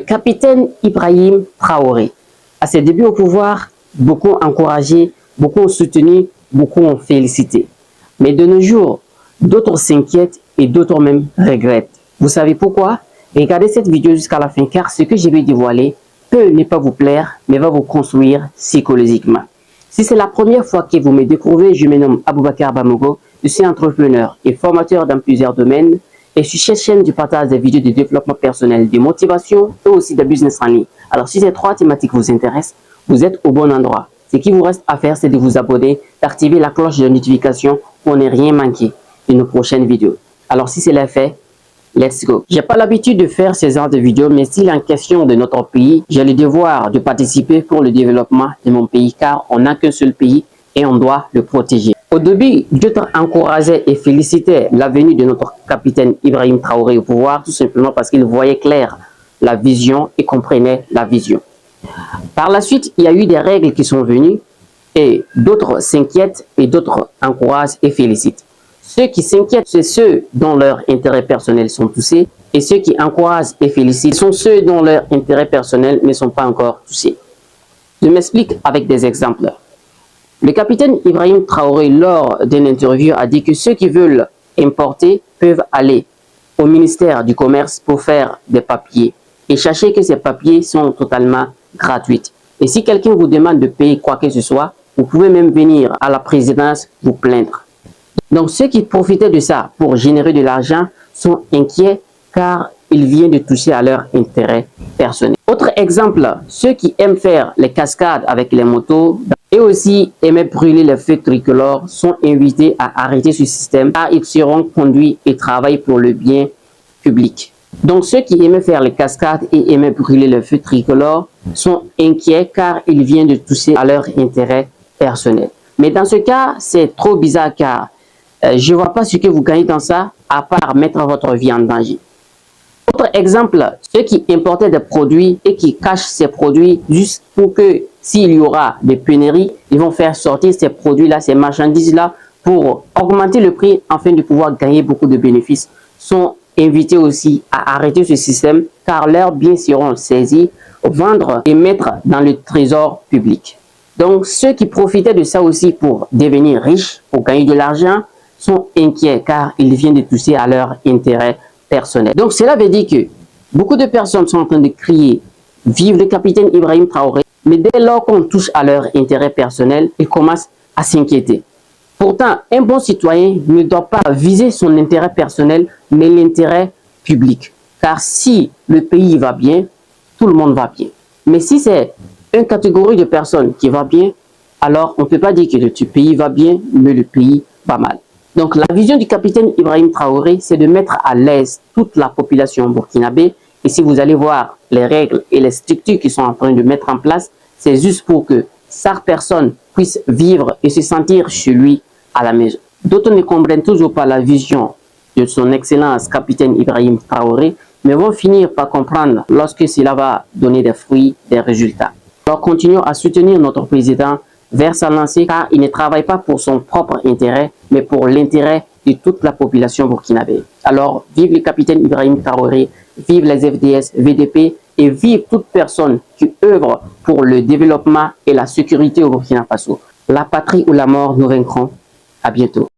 capitaine Ibrahim Traoré. À ses débuts au pouvoir, beaucoup ont encouragé, beaucoup ont soutenu, beaucoup ont félicité. Mais de nos jours, d'autres s'inquiètent et d'autres même regrettent. Vous savez pourquoi? Regardez cette vidéo jusqu'à la fin car ce que je vais dévoiler peut ne pas vous plaire mais va vous construire psychologiquement. Si c'est la première fois que vous me découvrez, je me nomme Aboubakar Bamogo, je suis entrepreneur et formateur dans plusieurs domaines et sur cette chaîne je partage des vidéos de développement personnel, de motivation et aussi de business en ligne. Alors si ces trois thématiques vous intéressent, vous êtes au bon endroit. Ce qui vous reste à faire, c'est de vous abonner, d'activer la cloche de notification pour ne rien manquer de nos prochaines vidéos. Alors si c'est fait, let's go. J'ai pas l'habitude de faire ce genre de vidéos, mais s'il est en question de notre pays, j'ai le devoir de participer pour le développement de mon pays, car on n'a qu'un seul pays et on doit le protéger. Au début, d'autres encourageaient et félicitaient la venue de notre capitaine Ibrahim Traoré au pouvoir, tout simplement parce qu'il voyait clair la vision et comprenait la vision. Par la suite, il y a eu des règles qui sont venues et d'autres s'inquiètent et d'autres encouragent et félicitent. Ceux qui s'inquiètent, c'est ceux dont leurs intérêts personnels sont touchés et ceux qui encouragent et félicitent sont ceux dont leurs intérêts personnels ne sont pas encore touchés. Je m'explique avec des exemples. Le capitaine Ibrahim Traoré, lors d'une interview, a dit que ceux qui veulent importer peuvent aller au ministère du Commerce pour faire des papiers. Et sachez que ces papiers sont totalement gratuits. Et si quelqu'un vous demande de payer quoi que ce soit, vous pouvez même venir à la présidence vous plaindre. Donc ceux qui profitaient de ça pour générer de l'argent sont inquiets car il vient de toucher à leur intérêt personnel. Autre exemple, ceux qui aiment faire les cascades avec les motos et aussi aimer brûler les feux tricolores sont invités à arrêter ce système car ils seront conduits et travaillent pour le bien public. Donc ceux qui aimaient faire les cascades et aimaient brûler les feux tricolores sont inquiets car il vient de toucher à leur intérêt personnel. Mais dans ce cas, c'est trop bizarre car je ne vois pas ce que vous gagnez dans ça à part mettre votre vie en danger. Autre exemple, ceux qui importaient des produits et qui cachent ces produits juste pour que s'il y aura des pénuries, ils vont faire sortir ces produits-là, ces marchandises-là pour augmenter le prix afin de pouvoir gagner beaucoup de bénéfices, sont invités aussi à arrêter ce système car leurs biens seront saisis, vendre et mettre dans le trésor public. Donc ceux qui profitaient de ça aussi pour devenir riches, pour gagner de l'argent, sont inquiets car ils viennent de toucher à leur intérêt personnel. Donc cela veut dire que beaucoup de personnes sont en train de crier « Vive le capitaine Ibrahim Traoré », mais dès lors qu'on touche à leur intérêt personnel, ils commencent à s'inquiéter. Pourtant, un bon citoyen ne doit pas viser son intérêt personnel, mais l'intérêt public. Car si le pays va bien, tout le monde va bien. Mais si c'est une catégorie de personnes qui va bien, alors on ne peut pas dire que le pays va bien, mais le pays va mal. Donc la vision du capitaine Ibrahim Traoré, c'est de mettre à l'aise toute la population burkinabé. Et si vous allez voir les règles et les structures qu'ils sont en train de mettre en place, c'est juste pour que chaque personne puisse vivre et se sentir chez lui à la maison. D'autres ne comprennent toujours pas la vision de son excellence capitaine Ibrahim Traoré, mais vont finir par comprendre lorsque cela va donner des fruits, des résultats. Alors continuons à soutenir notre président vers sa lancée car il ne travaille pas pour son propre intérêt, mais pour l'intérêt de toute la population burkinabé. Alors, vive le capitaine Ibrahim Traoré, vive les FDS, VDP et vive toute personne qui œuvre pour le développement et la sécurité au Burkina Faso. La patrie ou la mort, nous vaincrons. À bientôt.